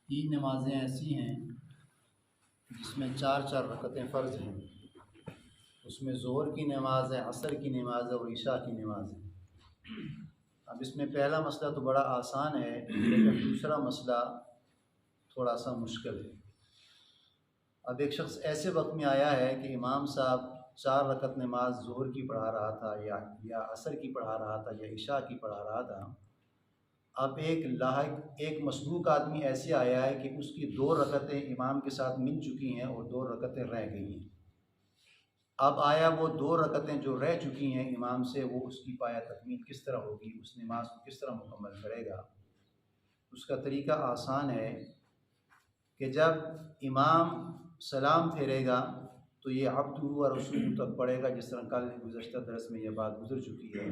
تین نمازیں ایسی ہیں جس میں چار چار رکعتیں فرض ہیں۔ اس میں ظہر کی نماز ہے، عصر کی نماز ہے اور عشاء کی نماز ہے۔ اب اس میں پہلا مسئلہ تو بڑا آسان ہے، لیکن دوسرا مسئلہ تھوڑا سا مشکل ہے۔ اب ایک شخص ایسے وقت میں آیا ہے کہ امام صاحب 4 رکعت نماز ظہر کی پڑھا رہا تھا یا عصر کی پڑھا رہا تھا یا عشاء کی پڑھا رہا تھا۔ اب ایک مسبوق آدمی ایسے آیا ہے کہ اس کی 2 رکعتیں امام کے ساتھ مل چکی ہیں اور 2 رکعتیں رہ گئی ہیں۔ اب آیا وہ 2 رکعتیں جو رہ چکی ہیں امام سے، وہ اس کی پایا تکمیل کس طرح ہوگی، اس نماز کو کس طرح مکمل کرے گا؟ اس کا طریقہ آسان ہے کہ جب امام سلام پھیرے گا تو یہ عبدہ و رسولہ تک پڑھے گا، جس طرح کل گزشتہ درس میں یہ بات گزر چکی ہے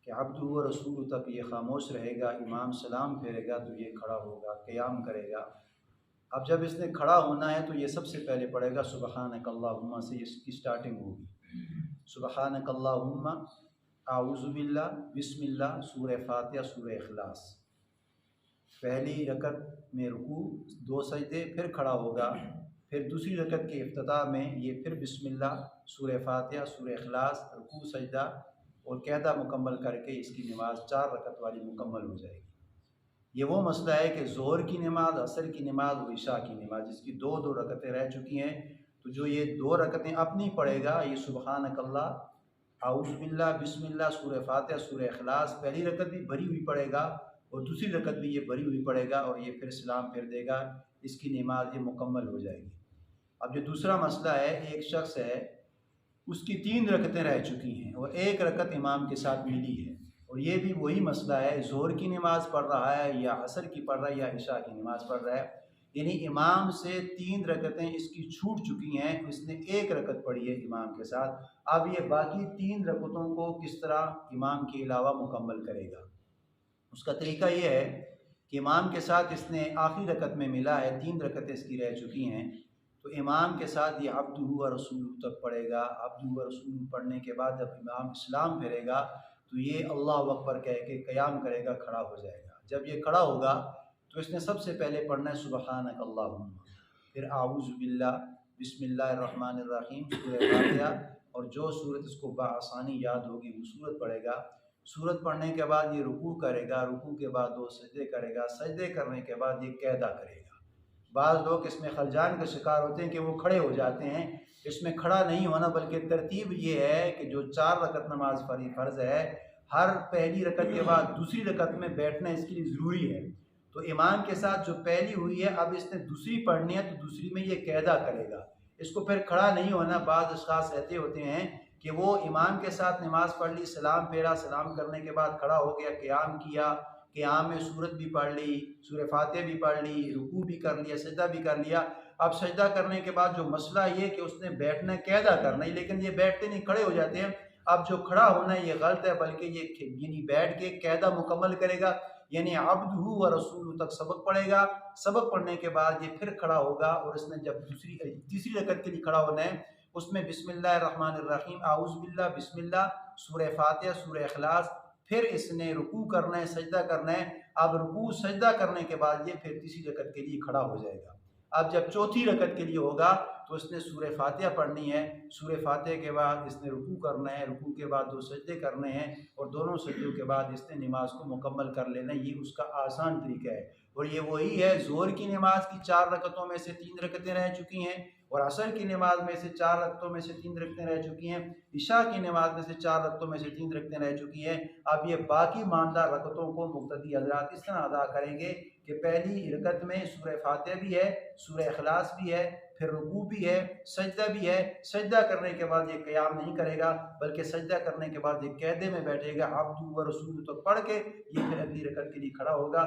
کہ عبدہ و رسولہ تک یہ خاموش رہے گا۔ امام سلام پھیرے گا تو یہ کھڑا ہوگا، قیام کرے گا۔ اب جب اس نے کھڑا ہونا ہے تو یہ سب سے پہلے پڑھے گا سبحانک اللہم سے، اس کی سٹارٹنگ ہوگی سبحانک اللہم، اعوذ باللہ، بسم اللہ، سورہ فاتحہ، سورہ اخلاص۔ پہلی رکعت میں رکوع، 2 سجدے، پھر کھڑا ہوگا۔ پھر دوسری رکعت کے افتتاح میں یہ پھر بسم اللہ، سورہ فاتحہ، سورہ اخلاص، رکوع، سجدہ اور قاعدہ مکمل کر کے اس کی نماز 4 رکعت والی مکمل ہو جائے گی۔ یہ وہ مسئلہ ہے کہ ظہر کی نماز، عصر کی نماز اور عشاء کی نماز، جس کی 2 رکعتیں رہ چکی ہیں، تو جو یہ 2 رکعتیں اپنی پڑھے گا، یہ سبحانک اللہ، اعوذ باللہ، بسم اللہ، سورہ فاتحہ، سورہ اخلاص، پہلی رکعت بھی بھری ہوئی پڑھے گا اور دوسری رکعت بھی یہ بھری ہوئی پڑھے گا اور یہ پھر سلام پھیر دے گا، اس کی نماز یہ مکمل ہو جائے گی۔ اب جو دوسرا مسئلہ ہے، ایک شخص ہے، اس کی 3 رکعتیں رہ چکی ہیں اور 1 رکعت امام کے ساتھ ملی ہے، اور یہ بھی وہی مسئلہ ہے، ظہر کی نماز پڑھ رہا ہے یا عصر کی پڑھ رہا ہے یا عشاء کی نماز پڑھ رہا ہے، یعنی امام سے 3 رکعتیں اس کی چھوٹ چکی ہیں، اس نے 1 رکعت پڑھی ہے امام کے ساتھ۔ اب یہ باقی 3 رکعتوں کو کس طرح امام کے علاوہ مکمل کرے گا؟ اس کا طریقہ یہ ہے کہ امام کے ساتھ اس نے آخری رکعت میں ملا ہے، 3 رکعتیں اس کی رہ چکی ہیں، تو امام کے ساتھ یہ عبدہ و رسولہ تک پڑھے گا۔ عبدہ و رسولہ پڑھنے کے بعد جب امام اسلام پھیرے گا تو یہ اللہ اکبر کہہ کے قیام کرے گا، کھڑا ہو جائے گا۔ جب یہ کھڑا ہوگا تو اس نے سب سے پہلے پڑھنا ہے سبحانک اللہم، پھر اعوذ باللہ، بسم اللہ الرحمن الرحیم، سورہ فاتحہ، اور جو صورت اس کو بآسانی یاد ہوگی وہ صورت پڑھے گا۔ صورت پڑھنے کے بعد یہ رکوع کرے گا، رکوع کے بعد 2 سجدے کرے گا، سجدے کرنے کے بعد یہ قاعدہ کرے گا۔ بعض لوگ اس میں خلجان کا شکار ہوتے ہیں کہ وہ کھڑے ہو جاتے ہیں، اس میں کھڑا نہیں ہونا، بلکہ ترتیب یہ ہے کہ جو 4 رکعت نماز فرض ہے، ہر پہلی رکعت کے بعد دوسری رکعت میں بیٹھنا اس کے لیے ضروری ہے۔ تو امام کے ساتھ جو پہلی ہوئی ہے، اب اس نے دوسری پڑھنی ہے تو دوسری میں یہ قاعدہ کرے گا، اس کو پھر کھڑا نہیں ہونا۔ بعض اشخاص ایسے ہوتے ہیں کہ وہ امام کے ساتھ نماز پڑھ لی، سلام پھیرا، سلام کرنے کے بعد کھڑا ہو گیا، قیام کیا، قیام میں سورت بھی پڑھ لی، سورہ فاتحہ بھی پڑھ لی، رکوع بھی کر لیا، سجدہ بھی کر لیا۔ اب سجدہ کرنے کے بعد جو مسئلہ یہ کہ اس نے بیٹھنا قاعدہ کرنا ہے، لیکن یہ بیٹھتے نہیں، کھڑے ہو جاتے ہیں۔ اب جو کھڑا ہونا ہے یہ غلط ہے، بلکہ یہ یعنی بیٹھ کے قاعدہ مکمل کرے گا، یعنی عبدہ و رسولہ تک سبق پڑھے گا۔ سبق پڑھنے کے بعد یہ پھر کھڑا ہوگا اور اس نے جب تیسری رکعت کے لیے کھڑا ہونا ہے، اس میں بسم اللہ الرحمن الرحیم، اعوذ باللہ، بسم اللہ، سورہ فاتحہ، سورہ اخلاص، پھر اس نے رکوع کرنا ہے، سجدہ کرنا ہے۔ اب رکوع سجدہ کرنے کے بعد یہ پھر تیسری رکعت کے لیے کھڑا ہو جائے گا۔ اب جب چوتھی رکعت کے لیے ہوگا تو اس نے سورہ فاتحہ پڑھنی ہے، سورہ فاتحہ کے بعد اس نے رکوع کرنا ہے، رکوع کے بعد 2 سجدے کرنے ہیں اور دونوں سجدوں کے بعد اس نے نماز کو مکمل کر لینا ہے۔ یہ اس کا آسان طریقہ ہے، اور یہ وہی ہے، ظہر کی نماز کی 4 رکعتوں میں سے 3 رکعتیں رہ چکی ہیں، اور عصر کی نماز میں سے 4 رکعتوں میں سے 3 رکعتیں رہ چکی ہیں، عشاء کی نماز میں سے 4 رکعتوں میں سے 3 رکعتیں رہ چکی ہیں۔ اب یہ باقی ماندہ رکعتوں کو مقتدی حضرات اس طرح ادا کریں گے کہ پہلی رکعت میں سورہ فاتحہ بھی ہے، سورہ اخلاص بھی ہے، پھر رکوع بھی ہے، سجدہ بھی ہے۔ سجدہ کرنے کے بعد یہ قیام نہیں کرے گا، بلکہ سجدہ کرنے کے بعد یہ قاعدے میں بیٹھے گا، عبدہ و رسولہ تک پڑھ کے یہ پھر اگلی رکعت کے لیے کھڑا ہوگا۔